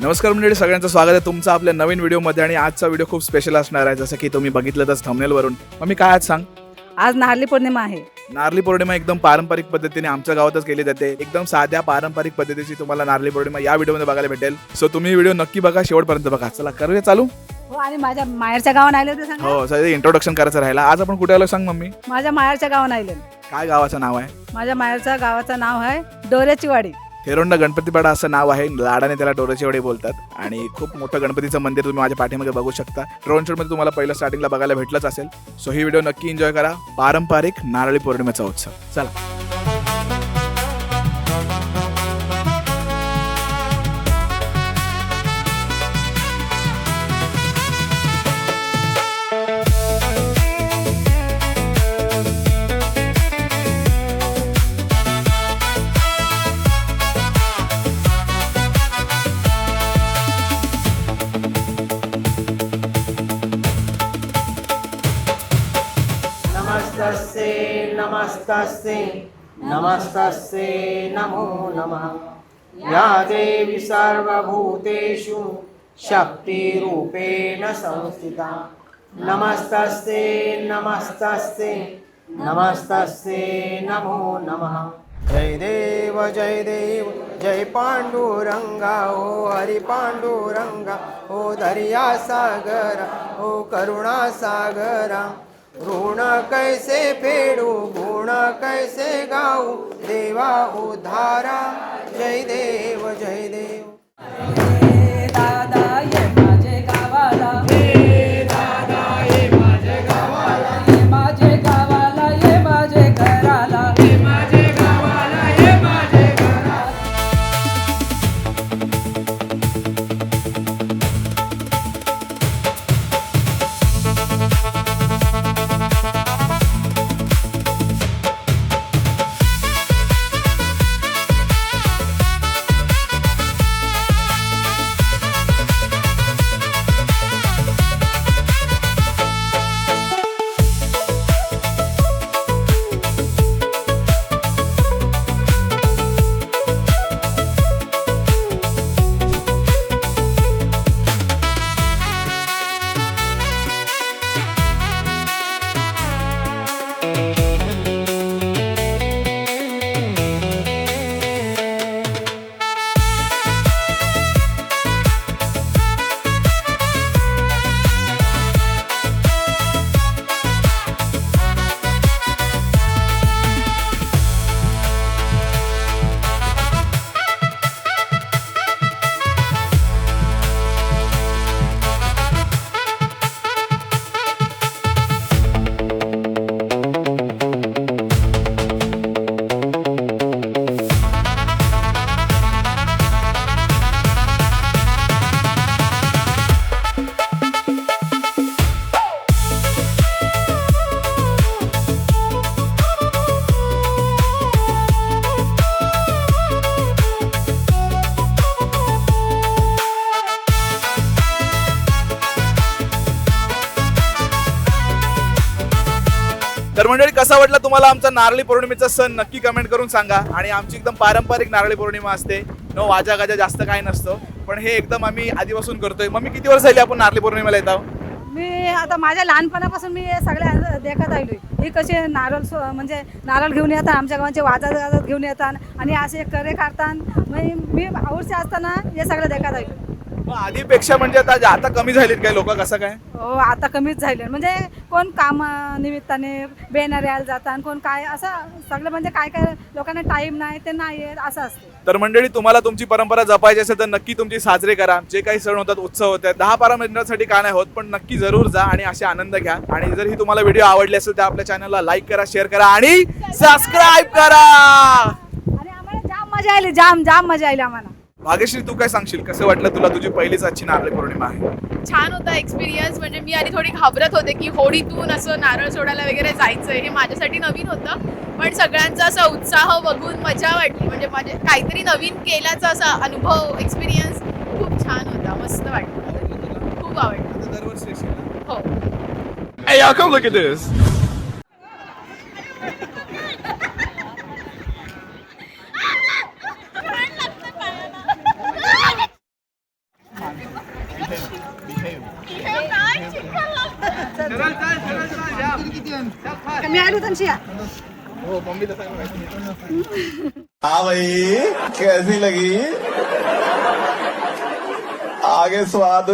नमस्कार मंडळी, सगळ्यांचं स्वागत आहे तुमचं आपल्या नवीन व्हिडिओमध्ये. आणि आजचा व्हिडिओ खूप स्पेशल असणार आहे, जसं की तुम्ही बघितलंच थंबनेलवरून. मग मी काय आज सांग, आज नारळी पौर्णिमा आहे. नारळी पौर्णिमा एकदम पारंपरिक पद्धतीने आमच्या गावातच केली जाते. एकदम साध्या पारंपरिक पद्धतीची तुम्हाला नारळी पौर्णिमा या व्हिडिओमध्ये बघायला भेटेल. सो तुम्ही व्हिडिओ नक्की बघा, शेवटपर्यंत बघा. चला करूया चालू. हो, आणि माझ्या माहेरच्या गावात आले होते सांगा. हो, सगळे इंट्रोडक्शन करायचं राहिला. आज आपण कुठे आलो सांग मम्मी. माझ्या माहेरच्या गावात आले. काय गावाचं नाव आहे? माझ्या माहेरच्या गावाचं नाव आहे डोऱ्याची वाडी. हेरोंडा गणपतीपाडा असं नाव आहे. लाडाने त्याला डोऱ्याची वाडी बोलतात. आणि खूप मोठं गणपतीचं मंदिर तुम्ही माझ्या पाठीमागे बघू शकता. ड्रोन शॉटमध्ये तुम्हाला पहिलं स्टार्टिंगला बघायला भेटलंच असेल. सो ही व्हिडिओ नक्की एन्जॉय करा. पारंपरिक नारळी पौर्णिमेचा उत्सव. चला. नमस्तस्ते नमस्तस्ते नमस्तस्ते नमो नमः। या देवी सर्वभूतेषु शक्तिरूपेण संस्थिता। नमस्तस्ते नमस्तस्ते नमस्तस्ते नमो नमः। जय देव जय पांडुरंगा ओ हरि पांडुरंगा ओ दरिया सागरा ओ करुणा सागरा। ऋण कैसे फेडू गुण कैसे गाऊ देवा उद्धारा। जय देव जय देव। दादा ये माझे गावाला, हे दादा ये माझे गावाला, ये माझे गावाला, ये माझे घराला, हे माझे गावाला, हे माझे घराला। तर मंडळी, कसा वाटला तुम्हाला आमचा नारळी पौर्णिमेचा सण नक्की कमेंट करून सांगा. आणि आमची एकदम पारंपरिक नारळी पौर्णिमा असते. नो वाजा गाजा जास्त काही नसतं, पण हे एकदम आम्ही आधीपासून करतोय. मग मी किती वर्ष झाली आपण नारळी पौर्णिमेला येत आहोत? मी आता माझ्या लहानपणापासून मी हे सगळे देखत आलोय. ही कसे म्हणजे नारळ घेऊन येतात, आमच्या गावाचे वाजत घेऊन येतात आणि असे करे काढतात. मी आवडचे असताना हे सगळं देखत आलोय. मग आधीपेक्षा म्हणजे आता कमी झालीत काय लोक, कसं काय? हो, आता कमीच झाले. म्हणजे कोण कामानिमित्ताने बेणार यायला जातात, कोण काय असं सगळं. म्हणजे काय काय लोकांना टाईम नाही, ते नाही येत, असं असतं. तर मंडळी, तुम्हाला तुमची परंपरा जपायची असेल तर नक्की तुमची साजरे करा. जे काही सण होतात, उत्सव होतात, 10-12 मिनिटांसाठी काय नाही होत, पण नक्की जरूर जा आणि असे आनंद घ्या. आणि जर ही तुम्हाला व्हिडिओ आवडली असेल तर आपल्या चॅनलला लाईक करा, शेअर करा आणि सबस्क्राईब करा. आणि आम्हाला जाम मजा आली, जाम मजा आली आम्हाला. भाग्यश्री, तू काय सांगशील, कसं वाटलं तुला? तुझी पहिलीच आजची नारळी पौर्णिमा आहे. छान होता एक्सपिरियन्स. म्हणजे मी आधी थोडी घाबरत होते की होडीतून असं नारळ सोडायला वगैरे जायचं, हे माझ्यासाठी नवीन होतं. पण सगळ्यांचा असा उत्साह बघून मजा वाटली. म्हणजे माझे काहीतरी नवीन केल्याचा असा अनुभव, एक्सपिरियन्स खूप छान होता. मस्त वाटलं, खूप आवडलं. दरवर्षी येशील ना? हो. Hey y'all, come look at this. मी आलो त्यांची हो मम्मीला सांग. हाँ भाई कैसी लगी आगे स्वाद